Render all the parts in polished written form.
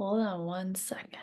Hold on 1 second.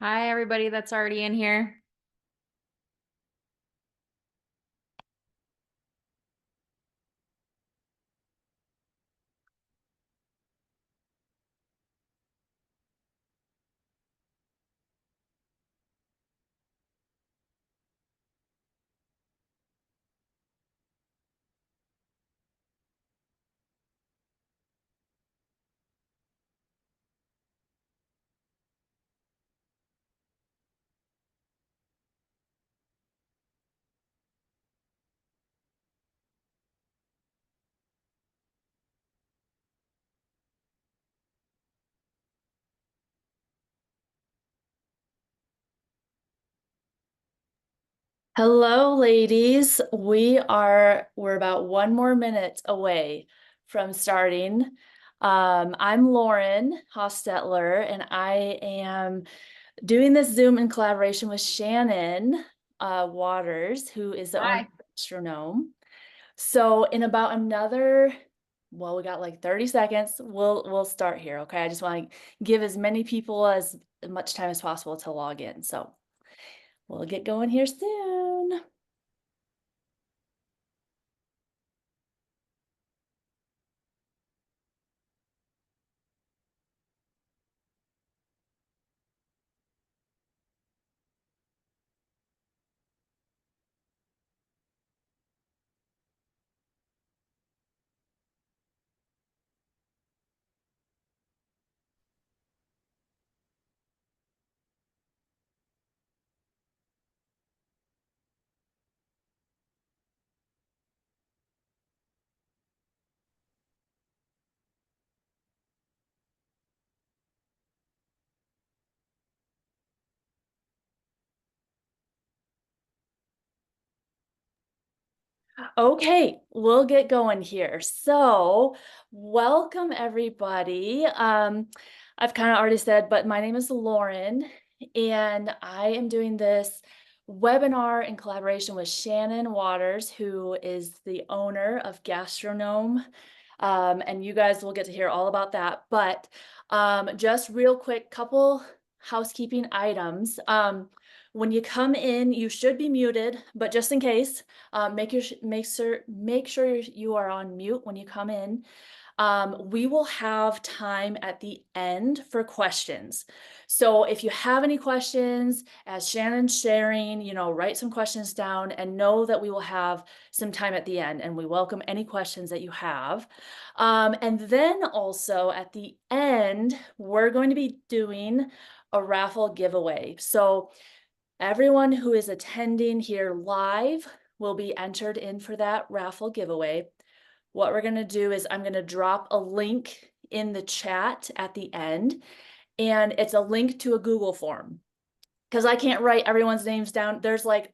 Hi, everybody that's already in here. Hello, ladies. We're about one more minute away from starting. I'm Lauren Hostetler, and I am doing this Zoom in collaboration with Shannon Waters, who is the owner Hi. of Gastro Gnome. So in about another, well, we got like 30 seconds. We'll start here. Okay. I just want to give as many people as much time as possible to log in. So we'll get going here soon. Okay, we'll get going here. So, welcome everybody. I've kind of already said, but my name is Lauren, and I am doing this webinar in collaboration with Shannon Waters, who is the owner of Gastro Gnome. And you guys will get to hear all about that. But just real quick, couple housekeeping items. When you come in, you should be muted, but just in case, make sure you are on mute when you come in. We will have time at the end for questions. So if you have any questions, as Shannon's sharing, write some questions down and know that we will have some time at the end, and we welcome any questions that you have. And then also at the end, we're going to be doing a raffle giveaway. So everyone who is attending here live will be entered in for that raffle giveaway. What we're going to do is I'm going to drop a link in the chat at the end, and it's a link to a Google form because I can't write everyone's names down. There's like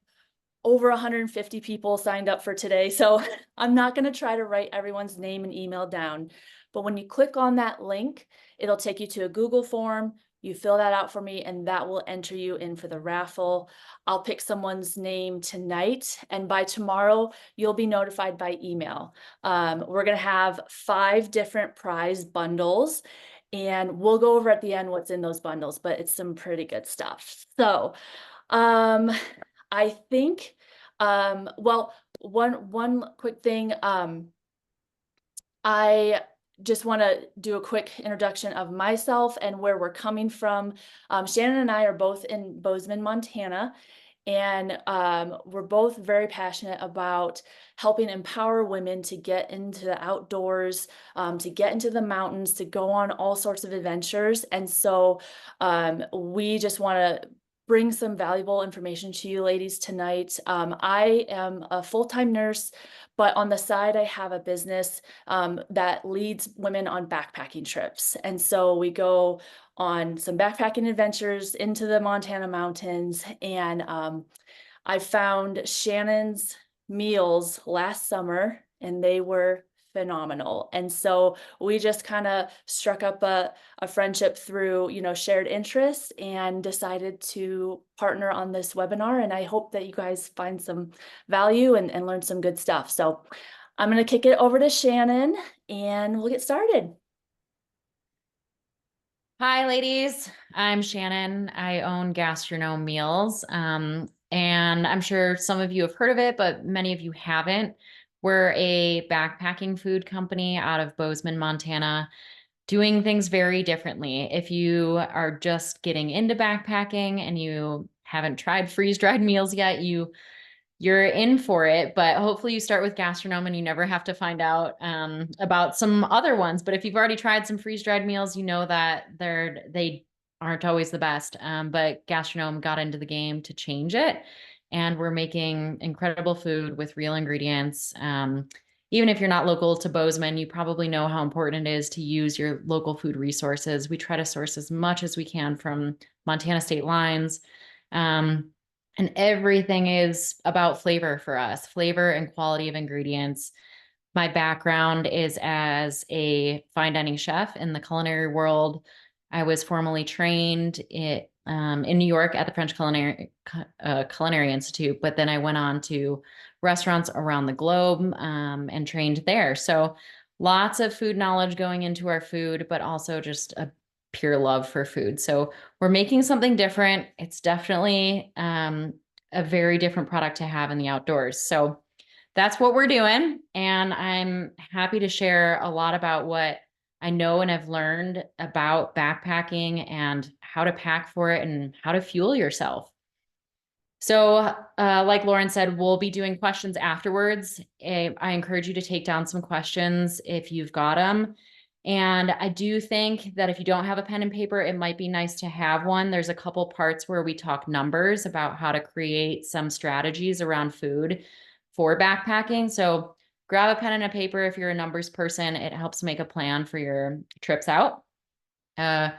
over 150 people signed up for today, so I'm not going to try to write everyone's name and email down. But when you click on that link, it'll take you to a Google form. You fill that out for me, and that will enter you in for the raffle. I'll pick someone's name tonight, and by tomorrow, you'll be notified by email. We're going to have 5 different prize bundles, and we'll go over at the end what's in those bundles, but it's some pretty good stuff. So, um, I think, well, one quick thing, I just want to do a quick introduction of myself and where we're coming from. Shannon and I are both in Bozeman, Montana, and we're both very passionate about helping empower women to get into the outdoors, to get into the mountains, to go on all sorts of adventures. And so we just want to bring some valuable information to you ladies tonight. I am a full-time nurse, but on the side, I have a business that leads women on backpacking trips. And so we go on some backpacking adventures into the Montana mountains. And I found Shannon's meals last summer, and they were phenomenal. And so we just kind of struck up a friendship through, shared interests, and decided to partner on this webinar. And I hope that you guys find some value and learn some good stuff. So I'm going to kick it over to Shannon, and we'll get started. Hi, ladies. I'm Shannon. I own Gastro Gnome Meals. And I'm sure some of you have heard of it, but many of you haven't. We're a backpacking food company out of Bozeman, Montana, doing things very differently. If you are just getting into backpacking and you haven't tried freeze-dried meals yet, you're in for it, but hopefully you start with gastronome and you never have to find out about some other ones. But if you've already tried some freeze-dried meals, you know that they aren't always the best. But gastronome got into the game to change it, and we're making incredible food with real ingredients. Even if you're not local to Bozeman, you probably know how important it is to use your local food resources. We try to source as much as we can from Montana state lines. And everything is about flavor for us, flavor and quality of ingredients. My background is as a fine dining chef in the culinary world. I was formally trained in New York at the French Culinary Institute, but then I went on to restaurants around the globe and trained there. So lots of food knowledge going into our food, but also just a pure love for food. So we're making something different. It's definitely a very different product to have in the outdoors. So that's what we're doing. And I'm happy to share a lot about what I know and have learned about backpacking and how to pack for it and how to fuel yourself. So, like Lauren said, we'll be doing questions afterwards. I encourage you to take down some questions if you've got them. And I do think that if you don't have a pen and paper, it might be nice to have one. There's a couple parts where we talk numbers about how to create some strategies around food for backpacking. So grab a pen and a paper if you're a numbers person. It helps make a plan for your trips out. I'm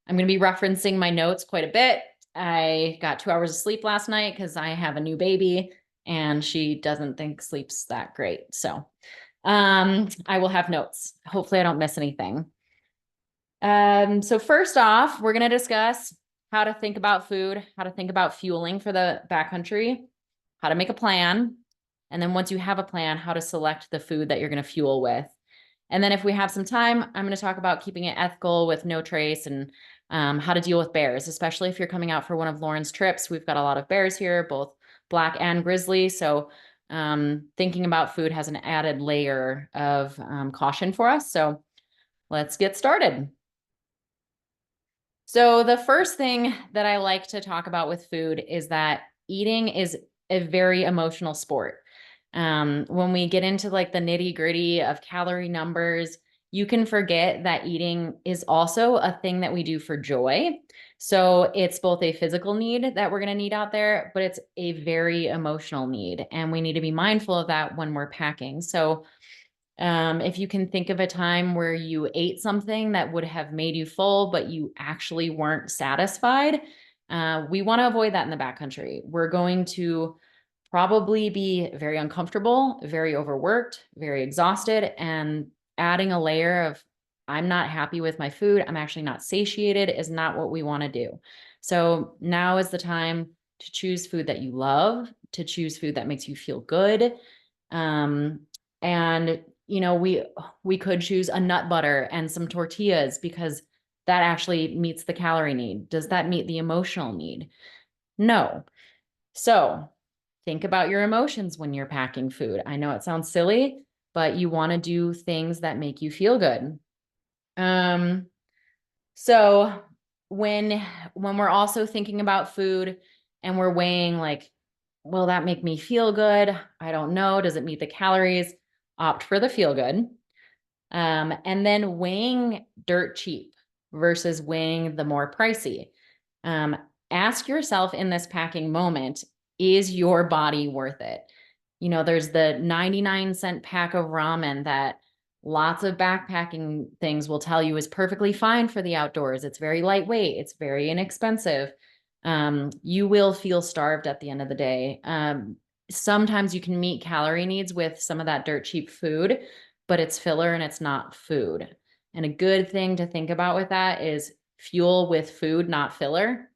going to be referencing my notes quite a bit. I got 2 hours of sleep last night because I have a new baby and she doesn't think sleep's that great. So I will have notes. Hopefully I don't miss anything. So first off, we're going to discuss how to think about food, how to think about fueling for the backcountry, how to make a plan. And then once you have a plan, how to select the food that you're going to fuel with. And then if we have some time, I'm going to talk about keeping it ethical with no trace and how to deal with bears, especially if you're coming out for one of Lauren's trips. We've got a lot of bears here, both black and grizzly. So thinking about food has an added layer of caution for us. So let's get started. So the first thing that I like to talk about with food is that eating is a very emotional sport. When we get into like the nitty gritty of calorie numbers, you can forget that eating is also a thing that we do for joy. So it's both a physical need that we're going to need out there, but it's a very emotional need. And we need to be mindful of that when we're packing. So if you can think of a time where you ate something that would have made you full, but you actually weren't satisfied, we want to avoid that in the backcountry. We're going to probably be very uncomfortable, very overworked, very exhausted, and adding a layer of I'm not happy with my food, I'm actually not satiated is not what we want to do. So now is the time to choose food that you love, to choose food that makes you feel good. And we could choose a nut butter and some tortillas because that actually meets the calorie need. Does that meet the emotional need? No. So think about your emotions when you're packing food. I know it sounds silly, but you want to do things that make you feel good. So when we're also thinking about food and we're weighing like, will that make me feel good? I don't know. Does it meet the calories? Opt for the feel good. And then weighing dirt cheap versus weighing the more pricey. Ask yourself in this packing moment, is your body worth it? There's the 99-cent pack of ramen that lots of backpacking things will tell you is perfectly fine for the outdoors. It's very lightweight. It's very inexpensive. You will feel starved at the end of the day. Sometimes you can meet calorie needs with some of that dirt cheap food, but it's filler and it's not food. And a good thing to think about with that is fuel with food, not filler.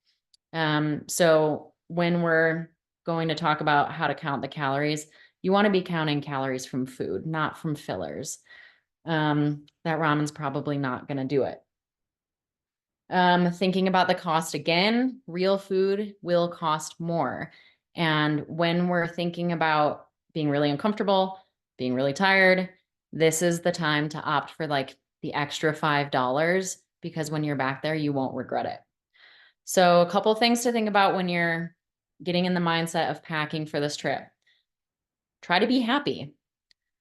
So when we're going to talk about how to count the calories, you want to be counting calories from food, not from fillers. That ramen's probably not going to do it. Thinking about the cost again, real food will cost more. And when we're thinking about being really uncomfortable, being really tired, this is the time to opt for like the extra $5 because when you're back there, you won't regret it. So, a couple things to think about when you're getting in the mindset of packing for this trip. Try to be happy.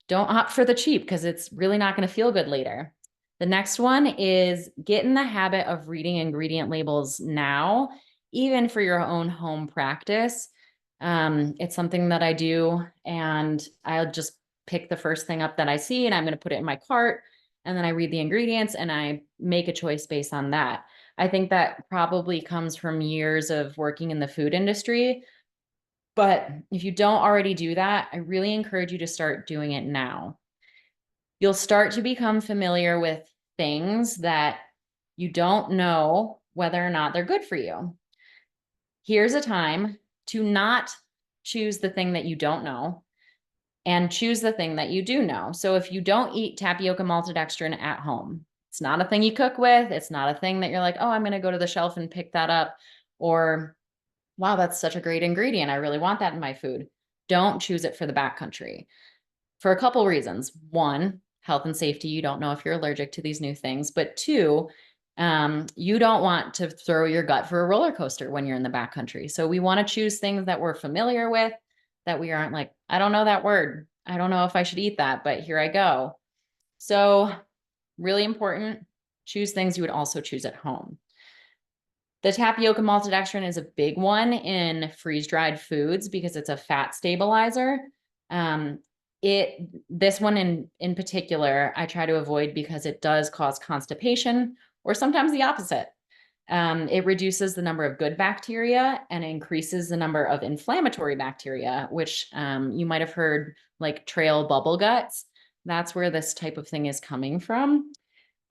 Don't opt for the cheap because it's really not going to feel good later. The next one is get in the habit of reading ingredient labels now, even for your own home practice. It's something that I do, and I'll just pick the first thing up that I see, and I'm going to put it in my cart. And then I read the ingredients and I make a choice based on that. I think that probably comes from years of working in the food industry. But if you don't already do that, I really encourage you to start doing it now. You'll start to become familiar with things that you don't know whether or not they're good for you. Here's a time to not choose the thing that you don't know and choose the thing that you do know. So if you don't eat tapioca maltodextrin at home, it's not a thing you cook with, it's not a thing that you're like, oh, I'm going to go to the shelf and pick that up. Or, wow, that's such a great ingredient. I really want that in my food. Don't choose it for the backcountry for a couple reasons. One, health and safety. You don't know if you're allergic to these new things. But two, you don't want to throw your gut for a roller coaster when you're in the backcountry. So we want to choose things that we're familiar with, that we aren't like, I don't know that word. I don't know if I should eat that, but here I go. So really important, choose things you would also choose at home. The tapioca maltodextrin is a big one in freeze-dried foods because it's a fat stabilizer. Um, this one in particular, I try to avoid because it does cause constipation or sometimes the opposite. It reduces the number of good bacteria and increases the number of inflammatory bacteria, which you might have heard like trail bubble guts. That's where this type of thing is coming from.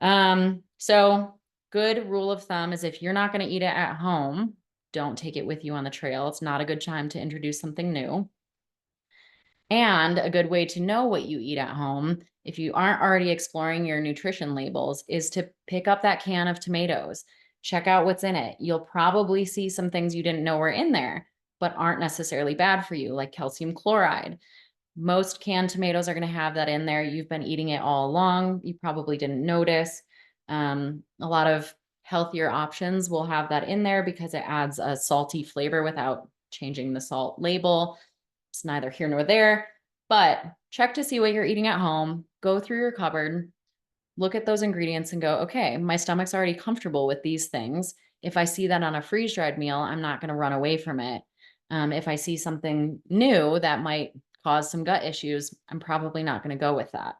So good rule of thumb is if you're not going to eat it at home, don't take it with you on the trail. It's not a good time to introduce something new. And a good way to know what you eat at home, if you aren't already exploring your nutrition labels, is to pick up that can of tomatoes. Check out what's in it. You'll probably see some things you didn't know were in there, but aren't necessarily bad for you, like calcium chloride. Most canned tomatoes are going to have that in there. You've been eating it all along. You probably didn't notice. A lot of healthier options will have that in there because it adds a salty flavor without changing the salt label. It's neither here nor there, but check to see what you're eating at home. Go through your cupboard, look at those ingredients and go, okay, my stomach's already comfortable with these things. If I see that on a freeze dried meal, I'm not going to run away from it. If I see something new that might cause some gut issues, I'm probably not going to go with that.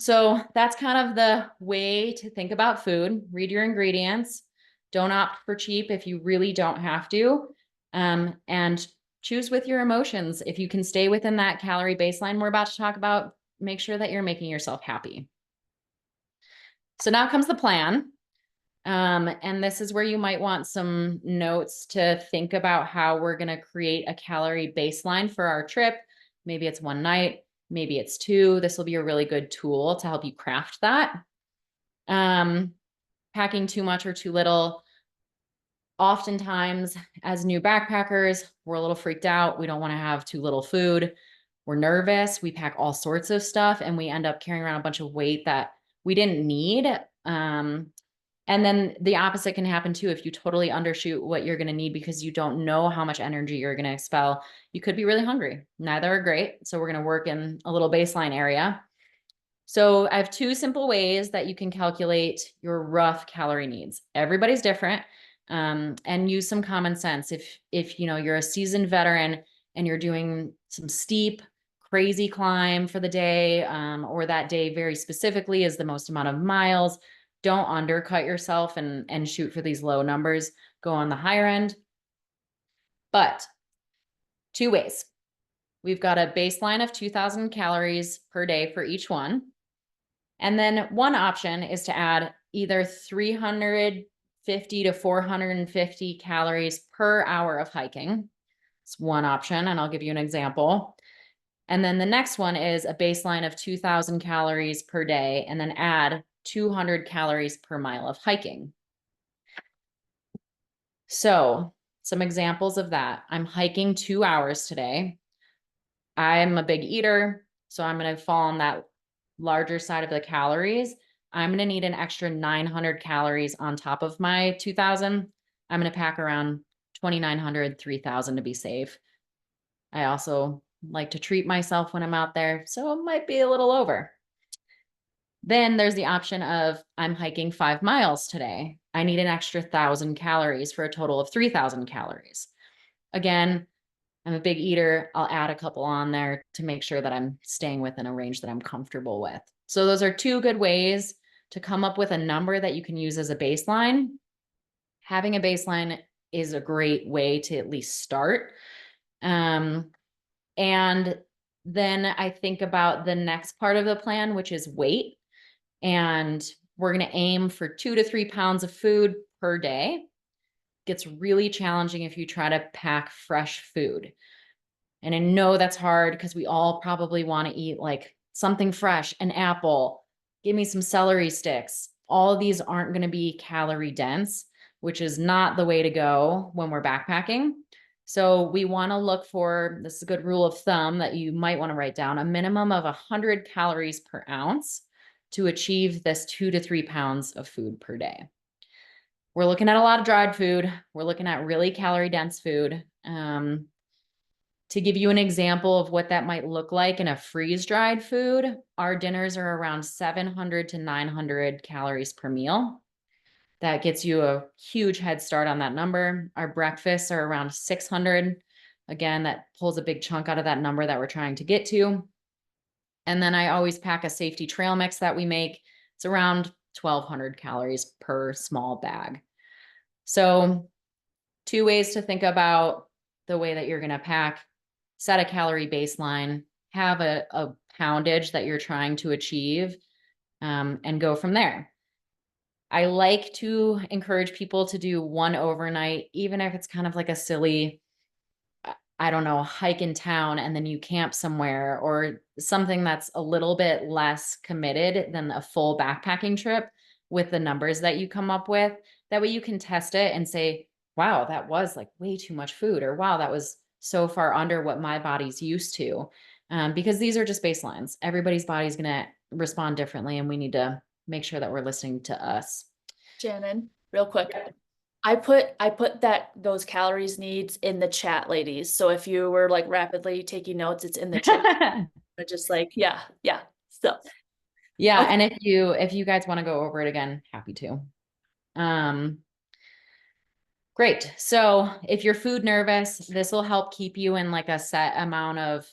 So that's kind of the way to think about food. Read your ingredients. Don't opt for cheap if you really don't have to. And choose with your emotions. If you can stay within that calorie baseline we're about to talk about, make sure that you're making yourself happy. So now comes the plan. And this is where you might want some notes to think about how we're going to create a calorie baseline for our trip. Maybe it's one night, maybe it's two. This will be a really good tool to help you craft that. Packing too much or too little. Oftentimes, as new backpackers, we're a little freaked out. We don't want to have too little food. We're nervous. We pack all sorts of stuff and we end up carrying around a bunch of weight that we didn't need. And then the opposite can happen too. If you totally undershoot what you're going to need because you don't know how much energy you're going to expel, you could be really hungry. Neither are great. So we're going to work in a little baseline area. So I have two simple ways that you can calculate your rough calorie needs. Everybody's different, and use some common sense. If you know you're a seasoned veteran and you're doing some steep, crazy climb for the day, or that day very specifically is the most amount of miles, don't undercut yourself and shoot for these low numbers. Go on the higher end. But two ways. We've got a baseline of 2,000 calories per day for each one. And then one option is to add either 350 to 450 calories per hour of hiking. It's one option, and I'll give you an example. And then the next one is a baseline of 2,000 calories per day, and then add 200 calories per mile of hiking. So some examples of that. I'm hiking 2 hours today. I'm a big eater, so I'm going to fall on that larger side of the calories. I'm going to need an extra 900 calories on top of my 2000. I'm going to pack around 2,900, 3,000 to be safe. I also like to treat myself when I'm out there, so it might be a little over. Then there's the option of I'm hiking 5 miles today. I need an extra 1,000 calories for a total of 3,000 calories. Again, I'm a big eater. I'll add a couple on there to make sure that I'm staying within a range that I'm comfortable with. So those are two good ways to come up with a number that you can use as a baseline. Having a baseline is a great way to at least start. And then I think about the next part of the plan, which is weight. And we're going to aim for 2 to 3 pounds of food per day. Gets really challenging if you try to pack fresh food. And I know that's hard because we all probably want to eat like something fresh, an apple, give me some celery sticks. All of these aren't going to be calorie dense, which is not the way to go when we're backpacking. So we want to look for, this is a good rule of thumb that you might want to write down, a minimum of 100 calories per ounce to achieve this 2 to 3 pounds of food per day. We're looking at a lot of dried food. We're looking at really calorie dense food. To give you an example of what that might look like in a freeze dried food, our dinners are around 700 to 900 calories per meal. That gets you a huge head start on that number. Our breakfasts are around 600. Again, that pulls a big chunk out of that number that we're trying to get to. And then I always pack a safety trail mix that we make. It's around 1,200 calories per small bag. So, two ways to think about the way that you're going to pack: set a calorie baseline, have a poundage that you're trying to achieve, and go from there. I like to encourage people to do one overnight, even if it's kind of like a silly, I don't know, hike in town and then you camp somewhere, or something that's a little bit less committed than a full backpacking trip with the numbers that you come up with. That way you can test it and say, wow, that was like way too much food, or wow, that was so far under what my body's used to. Because these are just baselines. Everybody's body's going to respond differently, and we need to make sure that we're listening to us. Shannon, real quick. I put those calories needs in the chat, ladies. So if you were like rapidly taking notes, it's in the chat. But just like, yeah. So Yeah, okay. and if you guys want to go over it again, happy to. Great. So if you're food nervous, this will help keep you in like a set amount of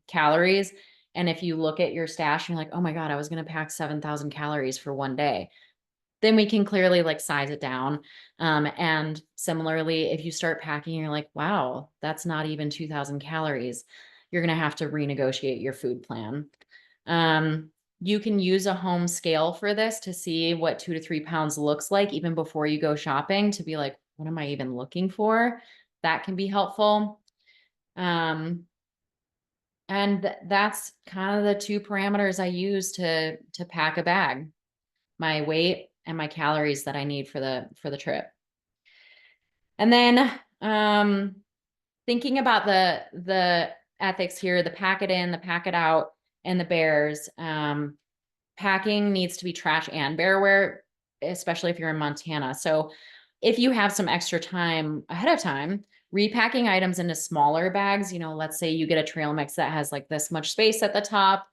calories. And if you look at your stash and you're like, oh my God, I was going to pack 7,000 calories for one day, then we can clearly like size it down. And similarly, if you start packing, you're like, wow, that's not even 2,000 calories. You're going to have to renegotiate your food plan. You can use a home scale for this to see what 2 to 3 pounds looks like, even before you go shopping, to be like, what am I even looking for? That can be helpful. And that's kind of the two parameters I use to pack a bag: my weight and my calories that I need for the trip. And then thinking about the ethics here, the pack it in, the pack it out, and the bears. Packing needs to be trash and bearware, especially if you're in Montana. So if you have some extra time ahead of time, repacking items into smaller bags, let's say you get a trail mix that has like this much space at the top.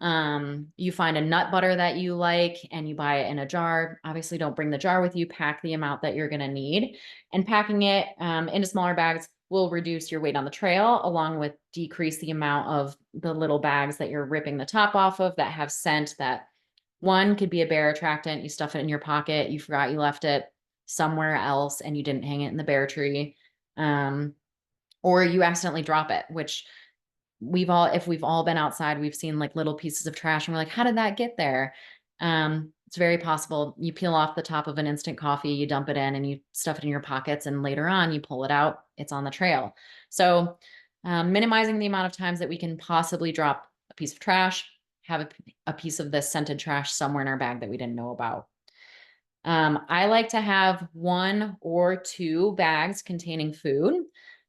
You find a nut butter that you like and you buy it in a jar. Obviously, don't bring the jar with you. Pack the amount that you're going to need, and packing it into smaller bags will reduce your weight on the trail, along with decrease the amount of the little bags that you're ripping the top off of that have scent. That one could be a bear attractant. You stuff it in your pocket, you forgot you left it somewhere else and you didn't hang it in the bear tree. Or you accidentally drop it, which if we've all been outside, we've seen like little pieces of trash and we're like, how did that get there? It's very possible you peel off the top of an instant coffee, you dump it in and you stuff it in your pockets, and later on you pull it out, it's on the trail. So minimizing the amount of times that we can possibly drop a piece of trash, have a piece of this scented trash somewhere in our bag that we didn't know about. I like to have 1 or 2 bags containing food.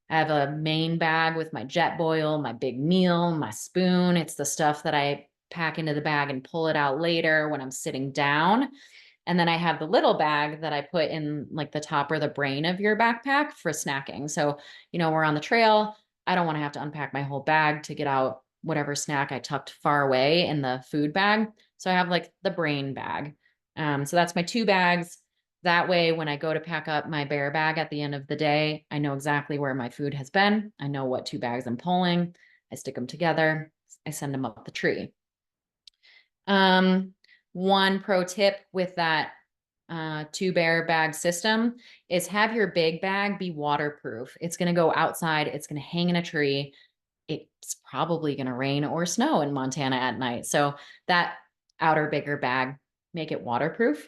I have a main bag with my jet boil, my big meal, my spoon. It's the stuff that I pack into the bag and pull it out later when I'm sitting down. And then I have the little bag that I put in like the top or the brain of your backpack for snacking. So, we're on the trail. I don't want to have to unpack my whole bag to get out whatever snack I tucked far away in the food bag. So I have like the brain bag. So that's my 2 bags. That way, when I go to pack up my bear bag at the end of the day, I know exactly where my food has been. I know what 2 bags I'm pulling. I stick them together. I send them up the tree. One pro tip with that 2 bear bag system is have your big bag be waterproof. It's going to go outside. It's going to hang in a tree. It's probably going to rain or snow in Montana at night. So that outer bigger bag, make it waterproof.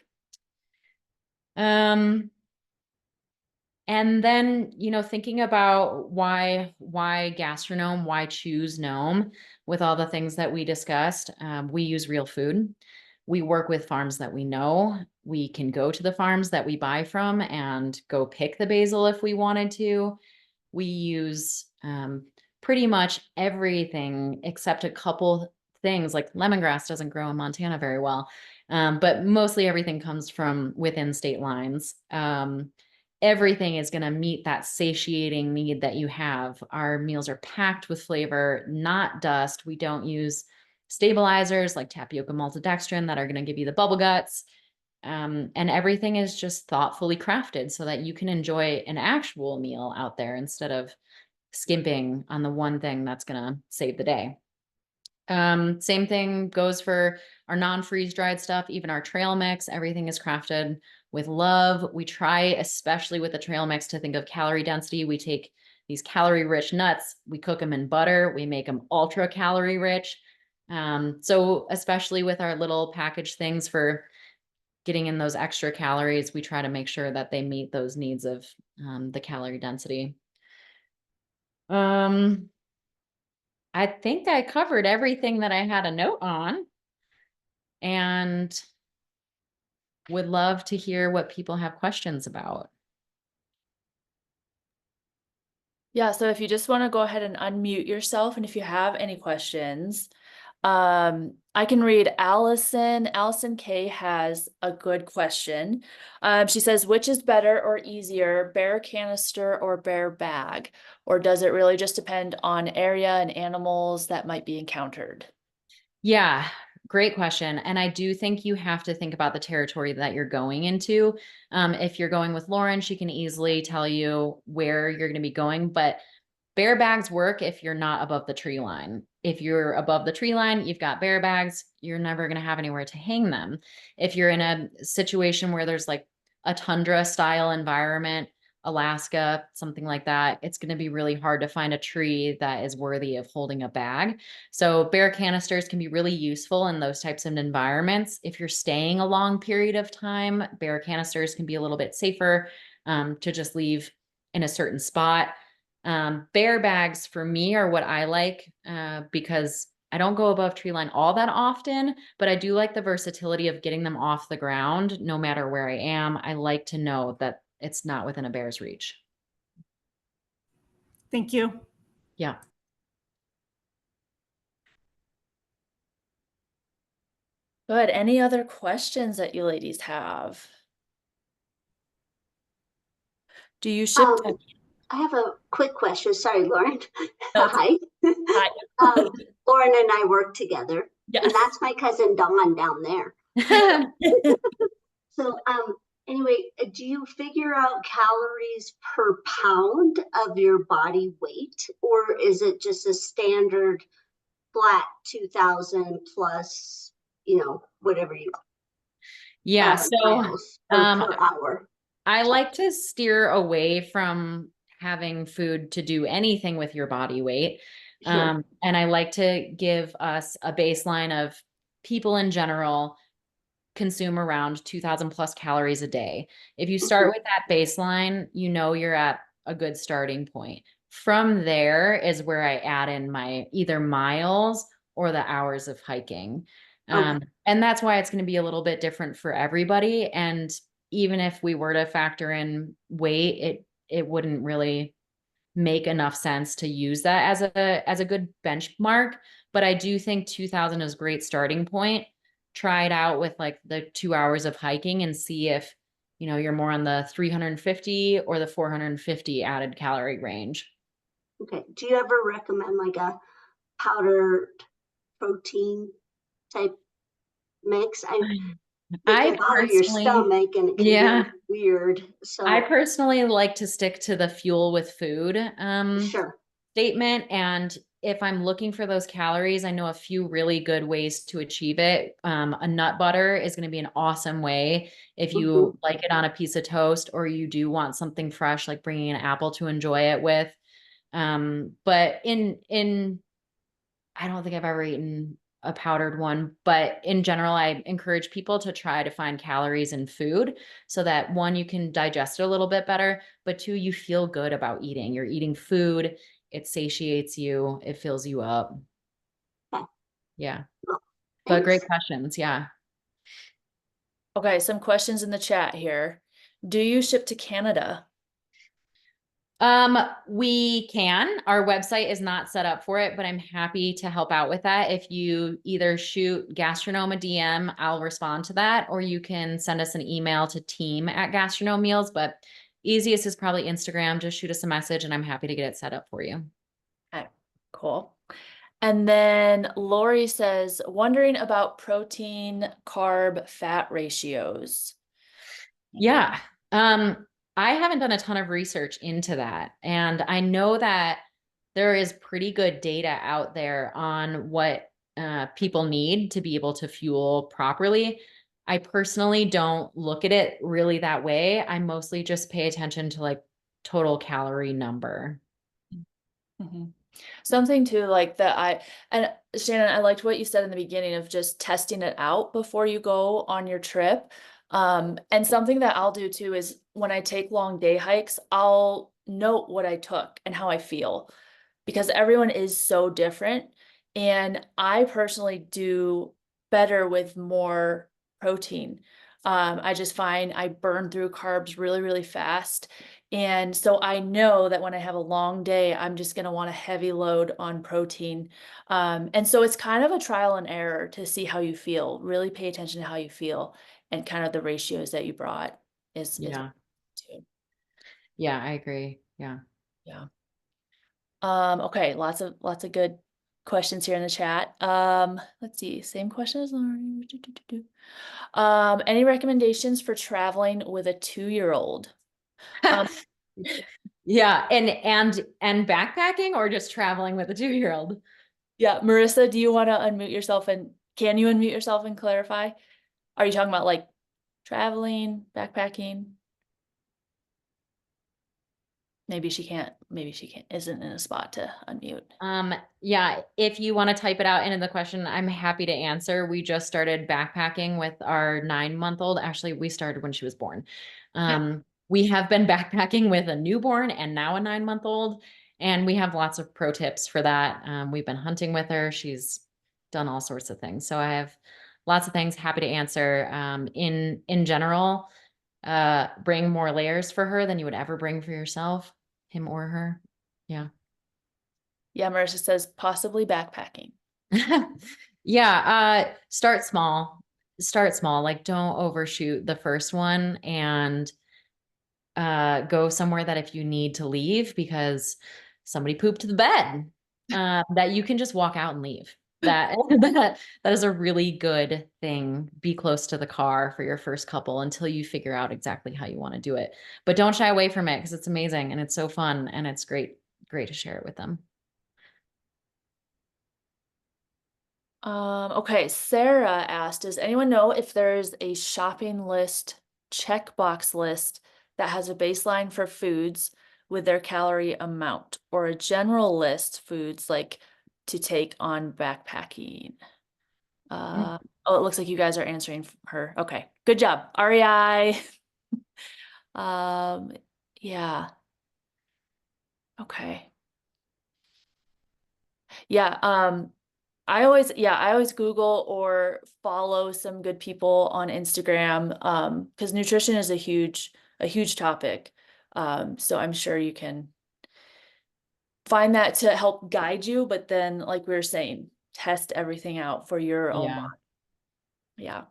And then, thinking about why gastronome, why choose gnome with all the things that we discussed, we use real food. We work with farms that we know. We can go to the farms that we buy from and go pick the basil if we wanted to. We use pretty much everything except a couple things like lemongrass doesn't grow in Montana very well. But mostly everything comes from within state lines. Everything is going to meet that satiating need that you have. Our meals are packed with flavor, not dust. We don't use stabilizers like tapioca maltodextrin that are going to give you the bubble guts. And everything is just thoughtfully crafted so that you can enjoy an actual meal out there instead of skimping on the one thing that's going to save the day. Same thing goes for our non-freeze dried stuff, even our trail mix, everything is crafted with love. We try, especially with the trail mix, to think of calorie density. We take these calorie rich nuts, we cook them in butter, we make them ultra calorie rich. So especially with our little package things for getting in those extra calories, we try to make sure that they meet those needs of the calorie density. I think I covered everything that I had a note on and would love to hear what people have questions about. Yeah, so if you just want to go ahead and unmute yourself, and if you have any questions, I can read Allison. Allison K has a good question. She says, which is better or easier, bear canister or bear bag? Or does it really just depend on area and animals that might be encountered? Yeah, great question. And I do think you have to think about the territory that you're going into. If you're going with Lauren, she can easily tell you where you're going to be going, but bear bags work if you're not above the tree line. If you're above the tree line, you've got bear bags, you're never going to have anywhere to hang them. If you're in a situation where there's like a tundra style environment, Alaska, something like that, it's going to be really hard to find a tree that is worthy of holding a bag. So bear canisters can be really useful in those types of environments. If you're staying a long period of time, bear canisters can be a little bit safer to just leave in a certain spot. Bear bags for me are what I like because I don't go above tree line all that often, but I do like the versatility of getting them off the ground no matter where I am. I like to know that it's not within a bear's reach. Thank you. Yeah. Good. Any other questions that you ladies have? Do you ship? I have a quick question. Sorry, Lauren. No, Hi. hi. Lauren and I work together, Yes. and that's my cousin Dawn down there. So, anyway, do you figure out calories per pound of your body weight, or is it just a standard flat 2,000 plus, whatever you Yeah. So miles per hour? I like to steer away from having food to do anything with your body weight. Sure. And I like to give us a baseline of people in general consume around 2,000 plus calories a day. If you start with that baseline, you're at a good starting point. From there is where I add in my either miles or the hours of hiking. Okay. And that's why it's going to be a little bit different for everybody. And even if we were to factor in weight, it wouldn't really make enough sense to use that as a good benchmark. But I do think 2000 is a great starting point. Try it out with like the 2 hours of hiking and see if, you're more on the 350 or the 450 added calorie range. Okay. Do you ever recommend like a powdered protein type mix? It can I bother your personally, stomach and it can be yeah, weird. I So personally like to stick to the fuel with food sure. statement. And if I'm looking for those calories, I know a few really good ways to achieve it. A nut butter is going to be an awesome way if Hmm. you like it on a piece of toast or you do want something fresh, like bringing an apple to enjoy it with. But I don't think I've ever eaten a powdered one, but in general, I encourage people to try to find calories in food so that one, you can digest it a little bit better, but two, you feel good about eating. You're eating food, it satiates you, it fills you up. Okay. Yeah. Well, But great thanks. questions. Yeah. Okay, some questions in the chat here. Do you ship to Canada? We can. Our website is not set up for it, but I'm happy to help out with that. If you either shoot Gastro Gnome a DM, I'll respond to that, or you can send us an email to team@Gastro Gnome Meals. But easiest is probably Instagram. Just shoot us a message and I'm happy to get it set up for you. Okay, cool. And then Lori says, wondering about protein, carb, fat ratios. Yeah. Um, I haven't done a ton of research into that. And I know that there is pretty good data out there on what people need to be able to fuel properly. I personally don't look at it really that way. I mostly just pay attention to like total calorie number. Mhm. Something too, like that and Shannon, I liked what you said in the beginning of just testing it out before you go on your trip. And something that I'll do too is when I take long day hikes, I'll note what I took and how I feel because everyone is so different. And I personally do better with more protein. I just find I burn through carbs really, really fast. And so I know that when I have a long day, I'm just going to want a heavy load on protein. And so it's kind of a trial and error to see how you feel. Really pay attention to how you feel and kind of the ratios that you brought is Yeah. too. Yeah, I agree. Yeah. Yeah. Okay, lots of good questions here in the chat. Let's see, same question as Lauren. Any recommendations for traveling with a 2-year-old? Um, Yeah, and backpacking or just traveling with a 2-year-old? yeah, Marissa, do you want to unmute yourself and can you unmute yourself and clarify? Are you talking about like traveling, backpacking? Maybe she can't, isn't in a spot to unmute. Yeah, if you want to type it out into the question, I'm happy to answer. We just started backpacking with our 9-month-old. Actually, we started when she was born. We have been backpacking with a newborn and now a 9-month-old, and we have lots of pro tips for that. We've been hunting with her. She's done all sorts of things. So I have lots of things happy to answer. In general, bring more layers for her than you would ever bring for yourself, him or her. Yeah. Yeah, Marissa says possibly backpacking. Yeah, start small. Start small. Like don't overshoot the first one and go somewhere that if you need to leave because somebody pooped the bed, that you can just walk out and leave. That that is a really good thing. Be close to the car for your first couple until you figure out exactly how you want to do it. But don't shy away from it because it's amazing and it's so fun and it's great to share it with them. Okay, Sarah asked, does anyone know if there's a shopping list, checkbox list that has a baseline for foods with their calorie amount or a general list foods like to take on backpacking? Mm. Oh, it looks like you guys are answering her. Okay, good job. REI. Um, yeah. Okay. Yeah, I always Google or follow some good people on Instagram, because nutrition is a huge topic. So I'm sure you can find that to help guide you, but then like we were saying, test everything out for your own Yeah. body. Yeah.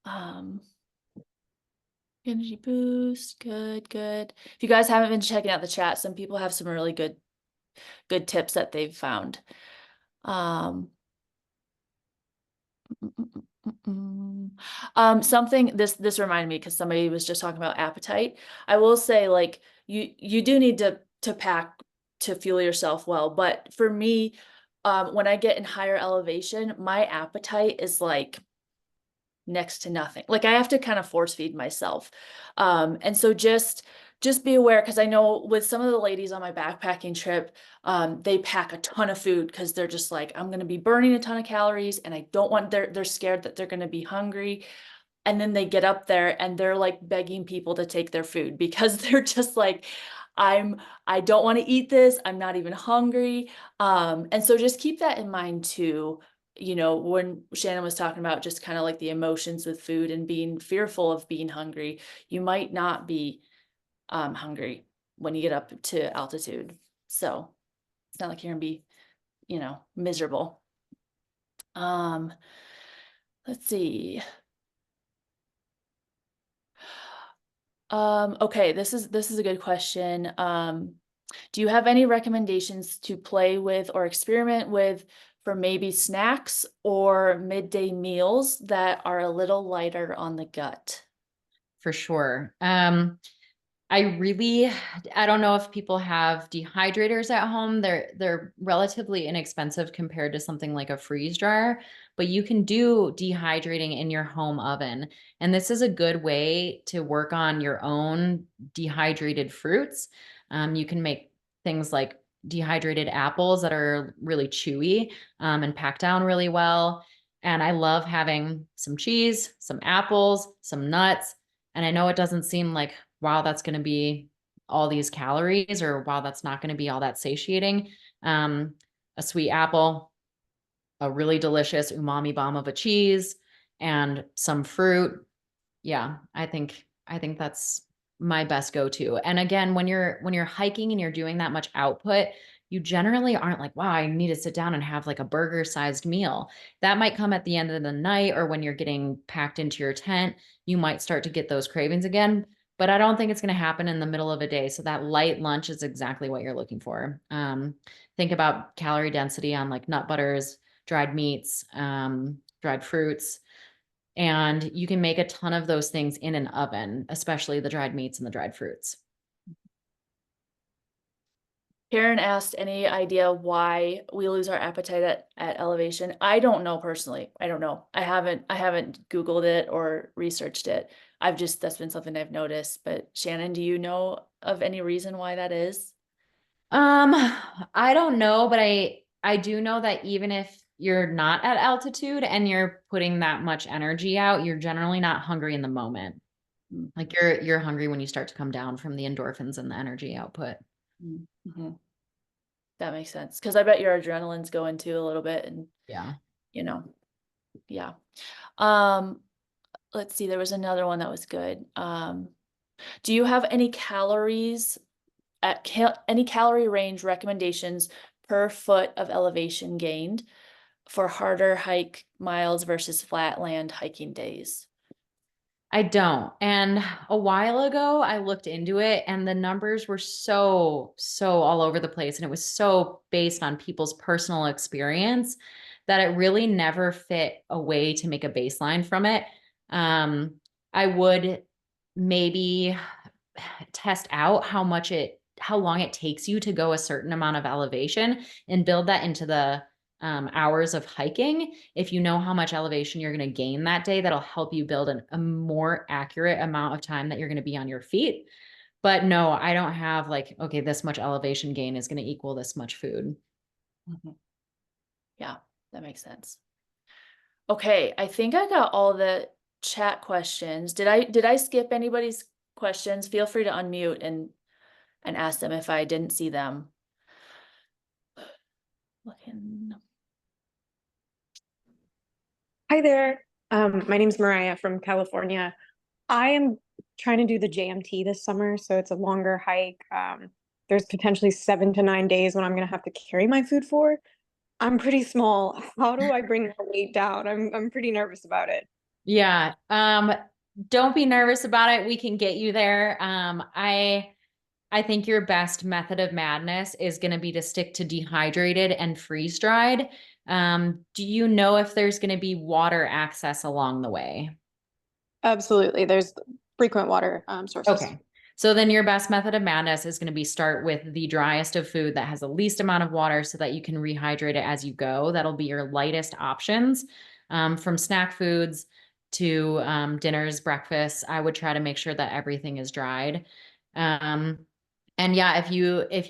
Um, Energy boost, good. If you guys haven't been checking out the chat, some people have some really good tips that they've found. Um, mm, mm, mm, mm, Something this reminded me because somebody was just talking about appetite. I will say, like, you do need to pack to fuel yourself well, but for me, when I get in higher elevation, my appetite is like next to nothing. Like I have to kind of force feed myself. And so just be aware, because I know with some of the ladies on my backpacking trip, they pack a ton of food because they're just like, I'm gonna be burning a ton of calories and I don't want they're scared that they're gonna be hungry. And then they get up there and they're like begging people to take their food because they're just like, I don't want to eat this. I'm not even hungry. And so just keep that in mind too. You know, when Shannon was talking about just kind of like the emotions with food and being fearful of being hungry, you might not be hungry when you get up to altitude. So it's not like you're gonna be, miserable. Um, let's see. Okay, this is a good question. Do you have any recommendations to play with or experiment with for maybe snacks or midday meals that are a little lighter on the gut? For sure. I don't know if people have dehydrators at home. They're relatively inexpensive compared to something like a freeze dryer, but you can do dehydrating in your home oven. And this is a good way to work on your own dehydrated fruits. You can make things like dehydrated apples that are really chewy, and pack down really well. And I love having some cheese, some apples, some nuts. And I know it doesn't seem like, wow, that's going to be all these calories, or wow, that's not going to be all that satiating. Um, a sweet apple, a really delicious umami bomb of a cheese, and some fruit. Yeah, I think that's my best go-to. And again, when you're hiking and you're doing that much output, you generally aren't like, wow, I need to sit down and have like a burger-sized meal. That might come at the end of the night, or when you're getting packed into your tent, you might start to get those cravings again. But I don't think it's going to happen in the middle of a day. So that light lunch is exactly what you're looking for. Think about calorie density on like nut butters, dried meats, dried fruits, and you can make a ton of those things in an oven, especially the dried meats and the dried fruits. Karen asked, any idea why we lose our appetite at elevation? I don't know personally. I don't know. I haven't Googled it or researched it. That's been something I've noticed. But Shannon, do you know of any reason why that is? Um, I don't know, but I do know that even if you're not at altitude and you're putting that much energy out, you're generally not hungry in the moment. Mm. Like you're hungry when you start to come down from the endorphins and the energy output. Mm-hmm. That makes sense. Because I bet your adrenaline's going too a little bit, and Yeah. you know, yeah. Um, let's see, there was another one that was good. Do you have any any calorie range recommendations per foot of elevation gained for harder hike miles versus flatland hiking days? I don't. And a while ago, I looked into it and the numbers were so all over the place. And it was so based on people's personal experience that it really never fit a way to make a baseline from it. Um, I would maybe test out how long it takes you to go a certain amount of elevation and build that into the hours of hiking. If you know how much elevation you're going to gain that day, that'll help you build a more accurate amount of time that you're going to be on your feet. But no, I don't have like, okay, this much elevation gain is going to equal this much food. Mhm. Yeah, that makes sense. Okay, I think I got all the chat questions. Did I skip anybody's questions? Feel free to unmute and ask them if I didn't see them. Looking. Hi there. My name's Mariah from California. I am trying to do the JMT this summer, so it's a longer hike. There's potentially 7 to 9 days when I'm gonna have to carry my food for. I'm pretty small. How do I bring my weight down? I'm pretty nervous about it. Yeah. Don't be nervous about it. We can get you there. I think your best method of madness is going to be to stick to dehydrated and freeze dried. Do you know if there's going to be water access along the way? Absolutely. There's frequent water sources. Okay. So then your best method of madness is going to be start with the driest of food that has the least amount of water so that you can rehydrate it as you go. That'll be your lightest options. From snack foods to dinners, breakfast, I would try to make sure that everything is dried. Um, and yeah, if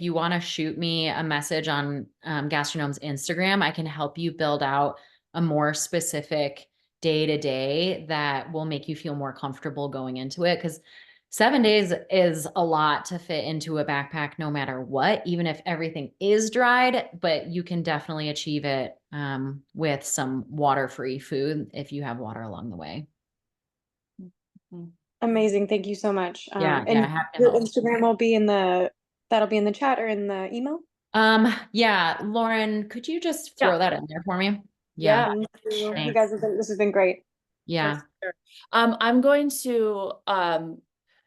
you want to shoot me a message on Gastronome's Instagram, I can help you build out a more specific day to day that will make you feel more comfortable going into it. Because 7 days is a lot to fit into a backpack, no matter what, even if everything is dried, but you can definitely achieve it with some water-free food if you have water along the way. Mhm. Amazing. Thank you so much. Yeah, And happy to your help. Instagram will be in that'll be in the chat or in the email? Yeah, Lauren, could you just Yeah. throw that in there for me? Yeah, Yeah, Thank you. You thanks. guys this has been great. Yeah. sure. I'm going to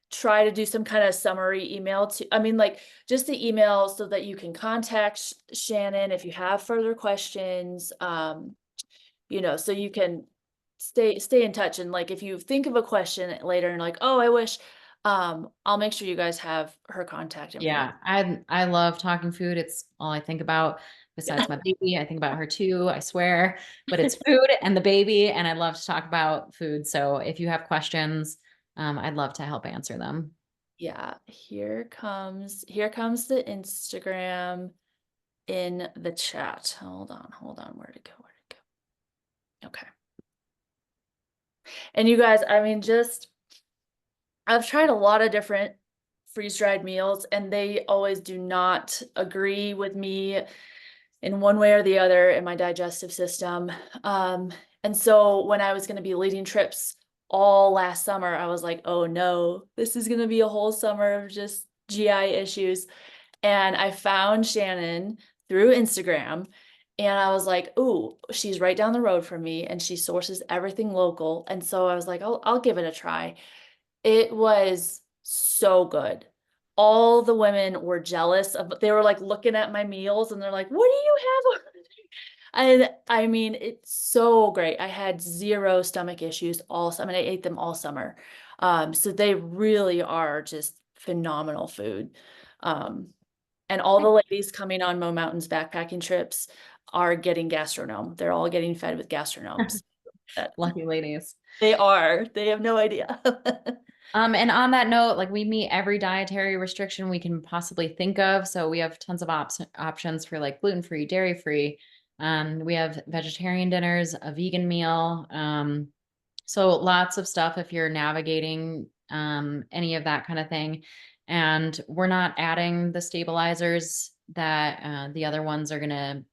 try to do some kind of summary email to, I mean, like just the email so that you can contact Shannon if you have further questions. So you can stay in touch, and like if you think of a question later and like, oh, I wish, I'll make sure you guys have her contact information. Yeah, I love talking food. It's all I think about besides my baby. I think about her too, I swear. But it's food and the baby, and I love to talk about food. So if you have questions, I'd love to help answer them. Yeah, here comes the Instagram in the chat. Hold on, where'd it go? Okay. And you guys, I mean, I've tried a lot of different freeze-dried meals, and they always do not agree with me in one way or the other in my digestive system. And so when I was going to be leading trips all last summer, I was like, oh no, this is going to be a whole summer of just GI issues. And I found Shannon through Instagram, and I was like, "Ooh, she's right down the road from me and she sources everything local." And so I was like, I'll give it a try. It was so good. All the women were jealous of, they were like looking at my meals and they're like, "What do you have?" And I mean, it's so great. I had zero stomach issues all summer. I ate them all summer. So they really are just phenomenal food. Um, and all the ladies coming on Mo Mountain's backpacking trips are getting gastronome. They're all getting fed with gastronomes. Lucky ladies. They are. They have no idea. And on that note, like we meet every dietary restriction we can possibly think of. So we have tons of options for like gluten-free, dairy-free. We have vegetarian dinners, a vegan meal. So lots of stuff if you're navigating any of that kind of thing. And we're not adding the stabilizers that the other ones are gonna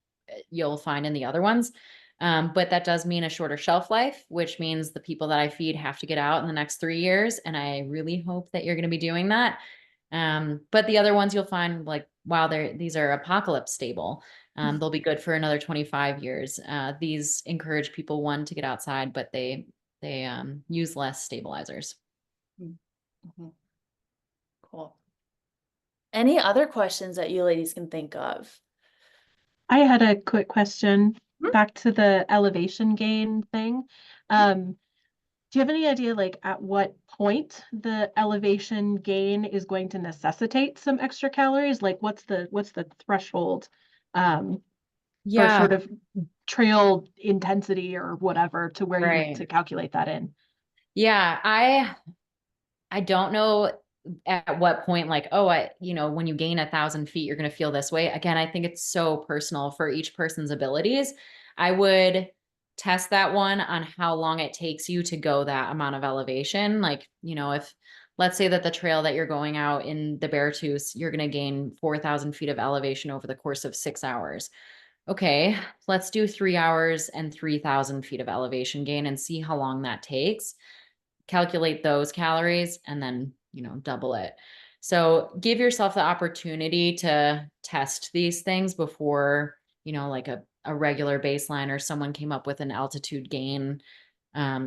you'll find in the other ones. But that does mean a shorter shelf life, which means the people that I feed have to get out in the next 3 years. And I really hope that you're going to be doing that. But the other ones you'll find like, wow, these are apocalypse stable. They'll be good for another 25 years. These encourage people, one, to get outside, but they use less stabilizers. Mhm. Cool. Any other questions that you ladies can think of? I had a quick question Mhm. back to the elevation gain thing. Do you have any idea, like, at what point the elevation gain is going to necessitate some extra calories? Like, what's the threshold for Yeah, sort of trail intensity or whatever to where you need to right. calculate that in? Yeah, I don't know at what point, like, oh, when you gain 1,000 feet, you're going to feel this way. Again, I think it's so personal for each person's abilities. I would test that one on how long it takes you to go that amount of elevation. Like, if let's say that the trail that you're going out in the Beartooth, you're going to gain 4,000 feet of elevation over the course of 6 hours. okay, let's do 3 hours and 3,000 feet of elevation gain and see how long that takes. Calculate those calories and then, double it. So give yourself the opportunity to test these things before, like a regular baseline or someone came up with an altitude gain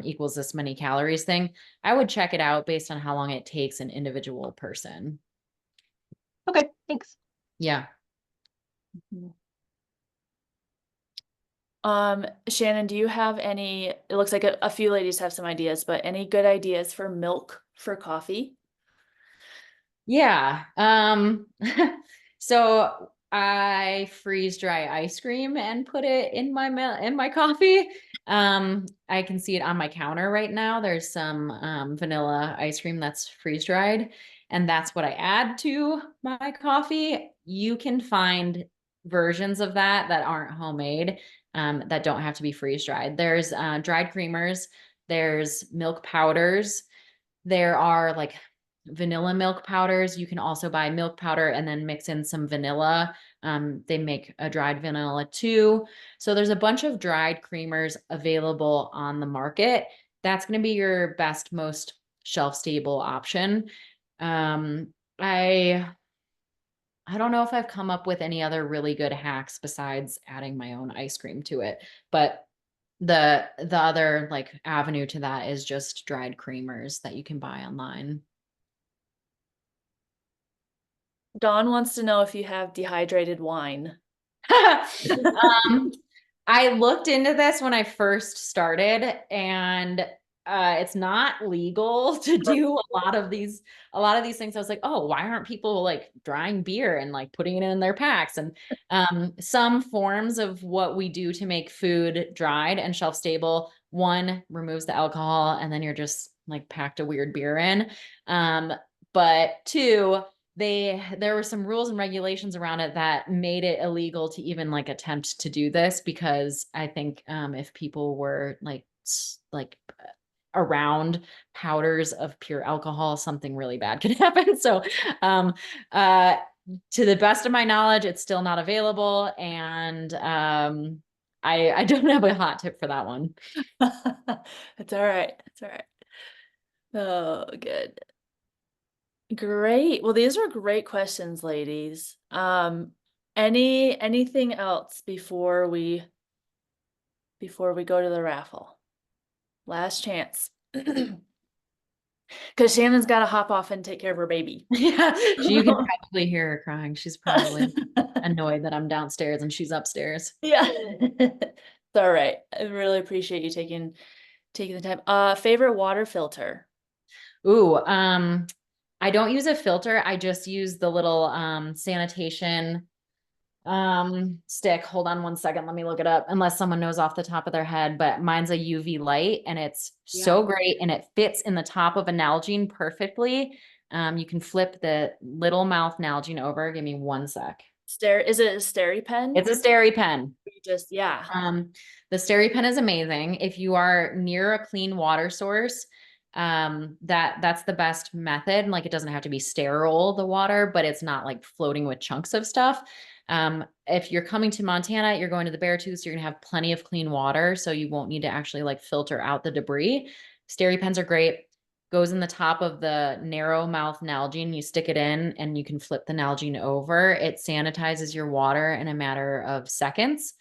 equals this many calories thing. I would check it out based on how long it takes an individual person. Okay, thanks. Yeah. Shannon, do you have any, it looks like a few ladies have some ideas, but any good ideas for milk for coffee? Yeah. So I freeze dry ice cream and put it in my coffee. I can see it on my counter right now. There's some vanilla ice cream that's freeze dried, and that's what I add to my coffee. You can find versions of that aren't homemade, that don't have to be freeze dried. There's dried creamers, there's milk powders, there are like vanilla milk powders. You can also buy milk powder and then mix in some vanilla. They make a dried vanilla too. So there's a bunch of dried creamers available on the market. That's going to be your best, most shelf stable option. I don't know if I've come up with any other really good hacks besides adding my own ice cream to it, but the other like avenue to that is just dried creamers that you can buy online. Dawn wants to know if you have dehydrated wine. um, I looked into this when I first started, and it's not legal to do a lot of these things. I was like, oh, why aren't people like drying beer and like putting it in their packs? And some forms of what we do to make food dried and shelf stable, one removes the alcohol, and then you're just like packed a weird beer in. But two, there were some rules and regulations around it that made it illegal to even like attempt to do this, because I think if people were like around powders of pure alcohol, something really bad could happen. So um uh to the best of my knowledge, it's still not available, and I don't have a hot tip for that one. It's all right. It's all right. Oh, good. Great. Well, these are great questions, ladies. Anything else before we go to the raffle? Last chance. Because Shannon's got to hop off and take care of her baby. Yeah, you can probably hear her crying. She's probably annoyed that I'm downstairs and she's upstairs. Yeah. It's all right. I really appreciate you taking the time. Favorite water filter? Ooh, I don't use a filter. I just use the little sanitation stick. Hold on one second. Let me look it up. Unless someone knows off the top of their head, but mine's a UV light and it's so great, and it fits in the top of a Nalgene perfectly. You can flip the little mouth Nalgene over. Give me one sec. Is it a SteriPen? It's a SteriPen. Yeah. The SteriPen is amazing. If you are near a clean water source, that's the best method. Like, it doesn't have to be sterile, the water, but it's not like floating with chunks of stuff. If you're coming to Montana, you're going to the Beartooth, so you're gonna have plenty of clean water, so you won't need to actually like filter out the debris. SteriPens are great. Goes in the top of the narrow mouth Nalgene. You stick it in and you can flip the Nalgene over. It sanitizes your water in a matter of seconds.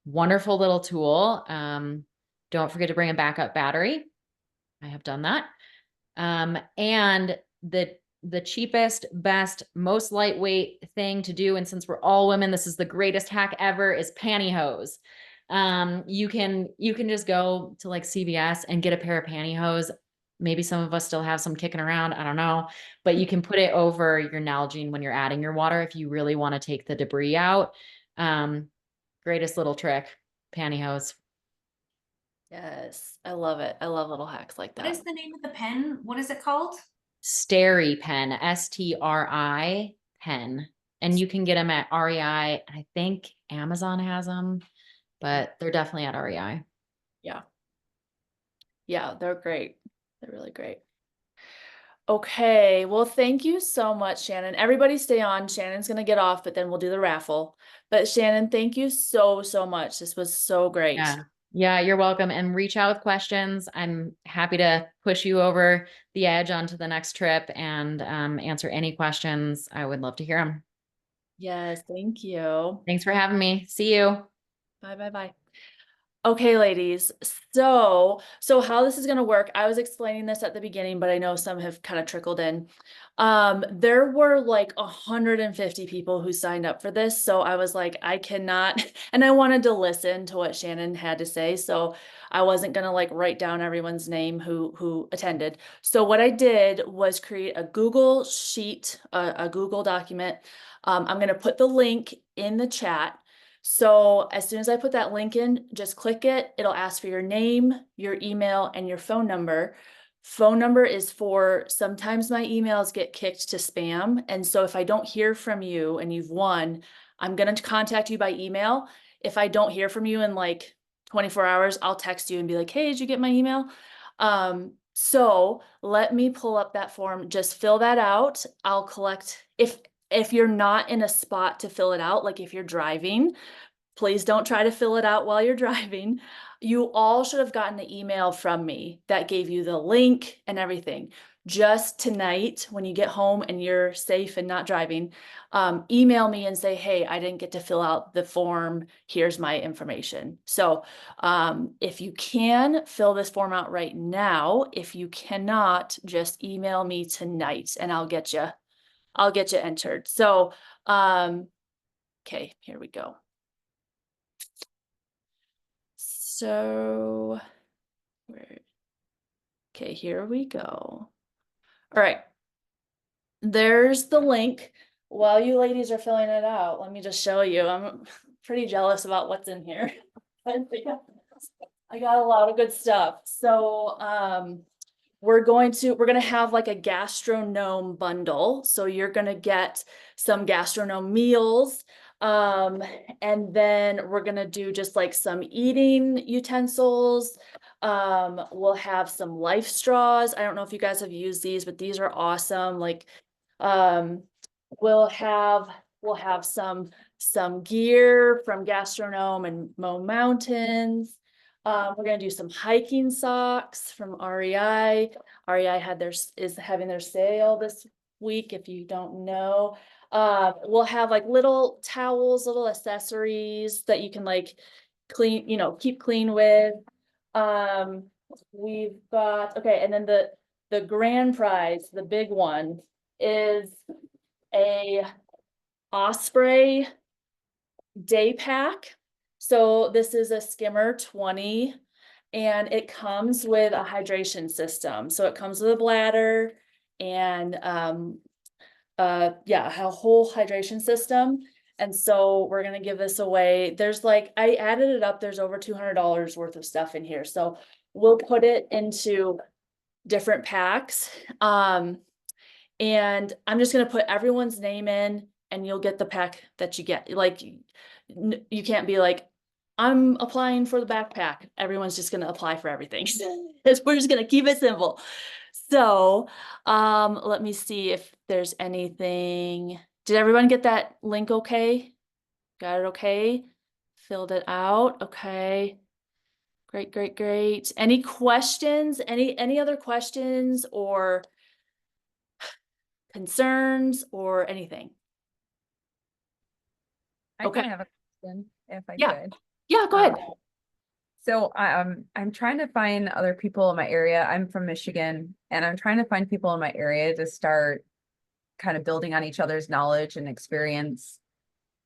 Wonderful little tool. Don't forget to bring a backup battery. I have done that. And the cheapest, best, most lightweight thing to do, and since we're all women, this is the greatest hack ever, is pantyhose. You can just go to like CVS and get a pair of pantyhose. Maybe some of us still have some kicking around, I don't know, but you can put it over your Nalgene when you're adding your water if you really want to take the debris out. Greatest little trick, pantyhose. Yes, I love it. I love little hacks like that. What is the name of the pen? What is it called? SteriPen, STRI pen. And you can get them at REI. I think Amazon has them, but they're definitely at REI. Yeah. Yeah, they're great. They're really great. Okay, well, thank you so much, Shannon. Everybody stay on. Shannon's gonna get off, but then we'll do the raffle. But Shannon, thank you so, so much. This was so great. Yeah. Yeah, you're welcome. And reach out with questions. I'm happy to push you over the edge onto the next trip and answer any questions. I would love to hear them. Yes, thank you. Thanks for having me. See you. Bye, bye, bye. Okay, ladies. So how this is going to work, I was explaining this at the beginning, but I know some have kind of trickled in. There were like 150 people who signed up for this. So I was like, I cannot, and I wanted to listen to what Shannon had to say. So I wasn't going to like write down everyone's name who attended. So what I did was create a Google sheet, a Google document. I'm going to put the link in the chat. So as soon as I put that link in, just click it. It'll ask for your name, your email, and your phone number. Phone number is for sometimes my emails get kicked to spam. And so if I don't hear from you and you've won, I'm going to contact you by email. If I don't hear from you in like 24 hours, I'll text you and be like, hey, did you get my email? So let me pull up that form. Just fill that out. I'll collect if you're not in a spot to fill it out, like if you're driving, please don't try to fill it out while you're driving. You all should have gotten an email from me that gave you the link and everything. Just tonight, when you get home and you're safe and not driving, email me and say, hey, I didn't get to fill out the form. Here's my information. So if you can, fill this form out right now. If you cannot, just email me tonight and I'll get you entered. So, okay, here we go. So, okay, here we go. All right. There's the link. While you ladies are filling it out, let me just show you. I'm pretty jealous about what's in here. I got a lot of good stuff. So, we're gonna have like a Gastro Gnome bundle. So you're gonna get some Gastro Gnome meals. And then we're gonna do just like some eating utensils. We'll have some life straws. I don't know if you guys have used these, but these are awesome. Like, we'll have some gear from Gastro Gnome and Mo Mountains. We're gonna do some hiking socks from REI. REI is having their sale this week, if you don't know. We'll have like little towels, little accessories that you can like clean, keep clean with. We've got, okay, and then the grand prize, the big one, is a Osprey day pack. So this is a skimmer 20 and it comes with a hydration system. So it comes with a bladder and yeah, a whole hydration system. And so we're gonna give this away. There's like, I added it up, there's over $200 worth of stuff in here. So we'll put it into different packs. And I'm just gonna put everyone's name in and you'll get the pack that you get. Like, you can't be like, I'm applying for the backpack. Everyone's just gonna apply for everything. We're just gonna keep it simple. So, let me see if there's anything. Did everyone get that link okay? Got it okay? Filled it out, okay. Great, great, great. Any questions? Any other questions or concerns or anything? I Okay. kind of have a question, if I Yeah. could. Yeah, go ahead. So I'm trying to find other people in my area. I'm from Michigan, and I'm trying to find people in my area to start kind of building on each other's knowledge and experience.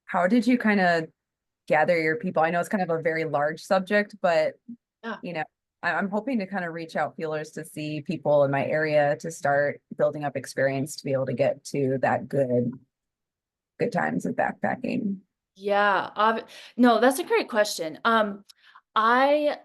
How did you kind of gather your people? I know it's kind of a very large subject, but Yeah. I'm hoping to kind of reach out feelers to see people in my area to start building up experience to be able to get to that good times with backpacking. Yeah, no, that's a great question. Facebook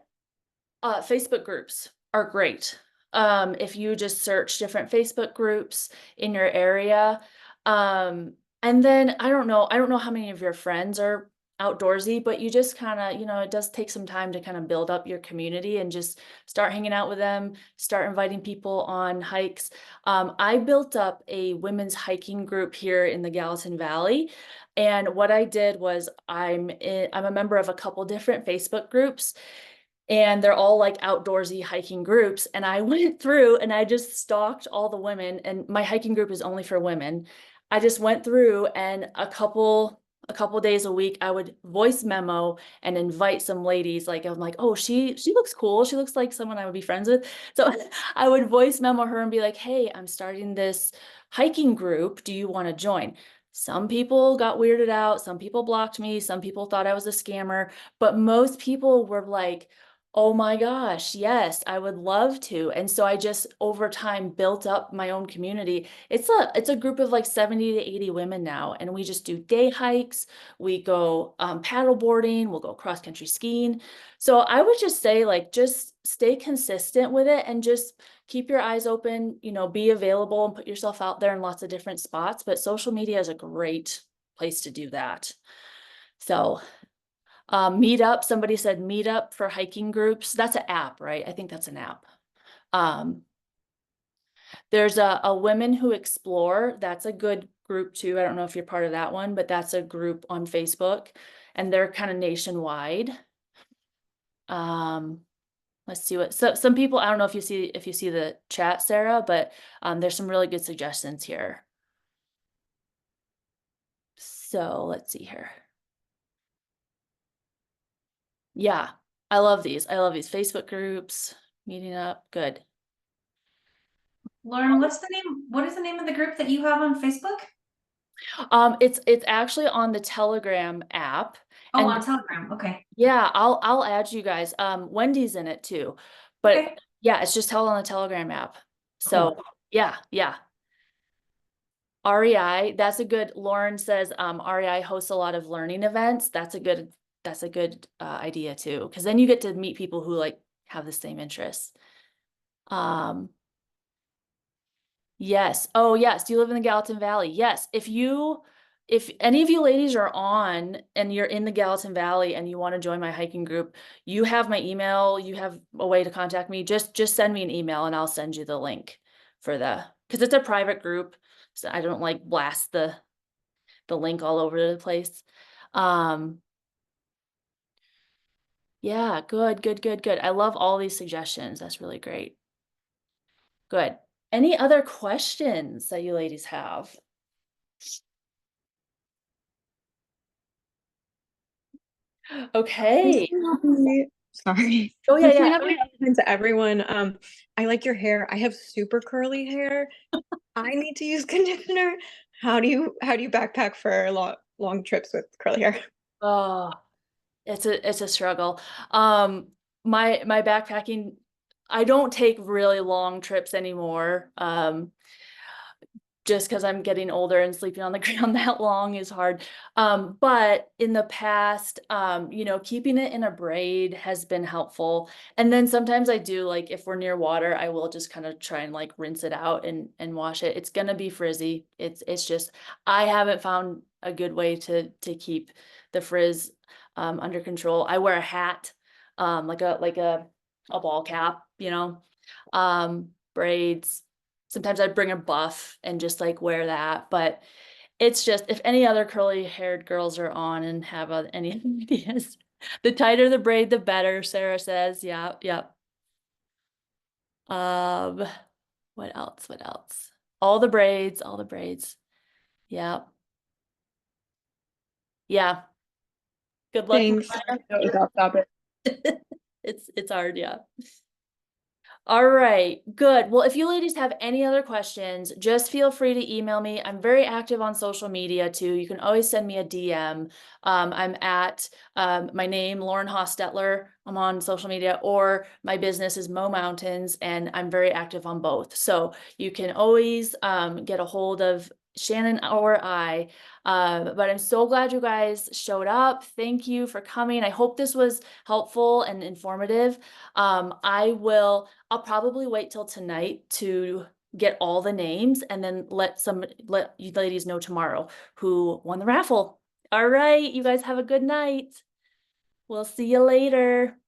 groups are great. If you just search different Facebook groups in your area. And then I don't know how many of your friends are outdoorsy, but you just kind of, it does take some time to kind of build up your community and just start hanging out with them, start inviting people on hikes. I built up a women's hiking group here in the Gallatin Valley. And what I did was I'm a member of a couple different Facebook groups, and they're all like outdoorsy hiking groups. And I went through and I just stalked all the women, and my hiking group is only for women. I just went through, and a couple days a week I would voice memo and invite some ladies. Like I'm like, oh, she looks cool. She looks like someone I would be friends with. So I would voice memo her and be like, hey, I'm starting this hiking group. Do you want to join? Some people got weirded out. Some people blocked me. Some people thought I was a scammer, but most people were like, oh my gosh, yes, I would love to. And so I just over time built up my own community. It's a group of like 70 to 80 women now, and we just do day hikes. We go paddle boarding, we'll go cross country skiing. So I would just say, like, just stay consistent with it and just keep your eyes open, be available and put yourself out there in lots of different spots. But social media is a great place to do that. So Meetup, somebody said Meetup for hiking groups. That's an app, right? I think that's an app. There's a Women Who Explore. That's a good group too. I don't know if you're part of that one, but that's a group on Facebook, and they're kind of nationwide. Let's see what, so some people, I don't know if you see the chat, Sarah, but there's some really good suggestions here. So let's see here. Yeah, I love these. I love these Facebook groups, meeting up. Good. Lauren, what is the name of the group that you have on Facebook? It's actually on the Telegram app. Oh, and on Telegram. Okay. yeah, I'll add you guys. Wendy's in it too, but Okay. yeah, it's just held on the Telegram app. So Cool. yeah. REI, that's a good, Lauren says, REI hosts a lot of learning events. That's a good idea too, because then you get to meet people who like have the same interests. Yes. Oh, yes. Do you live in the Gallatin Valley? Yes. If any of you ladies are on and you're in the Gallatin Valley and you want to join my hiking group, you have my email, you have a way to contact me. Just send me an email and I'll send you the link for because it's a private group. So I don't like blast the link all over the place. Yeah, good. I love all these suggestions. That's really great. Good. Any other questions that you ladies have? Okay. Sorry. Oh yeah, Just yeah. have to everyone. I like your hair. I have super curly hair. I need to use conditioner. How do you backpack for long trips with curly hair? Oh, it's a struggle. My backpacking, I don't take really long trips anymore. Just because I'm getting older and sleeping on the ground that long is hard. But in the past, keeping it in a braid has been helpful. And then sometimes I do, like, if we're near water, I will just kind of try and like rinse it out and wash it. It's gonna be frizzy. It's just, I haven't found a good way to keep the frizz under control. I wear a hat, like a ball cap, braids. Sometimes I'd bring a buff and just like wear that, but it's just, if any other curly haired girls are on and have any ideas, the tighter the braid, the better, Sarah says. Yeah. What else? All the braids. Yeah. Good luck. Thanks. That was off topic. It's hard. Yeah. All right, good. Well, if you ladies have any other questions, just feel free to email me. I'm very active on social media too. You can always send me a DM. I'm at my name, Lauren Hostetler. I'm on social media, or my business is Mo Mountains, and I'm very active on both. So you can always get a hold of Shannon or I. But I'm so glad you guys showed up. Thank you for coming. I hope this was helpful and informative. I'll probably wait till tonight to get all the names and then let you ladies know tomorrow who won the raffle. All right, you guys have a good night. We'll see you later.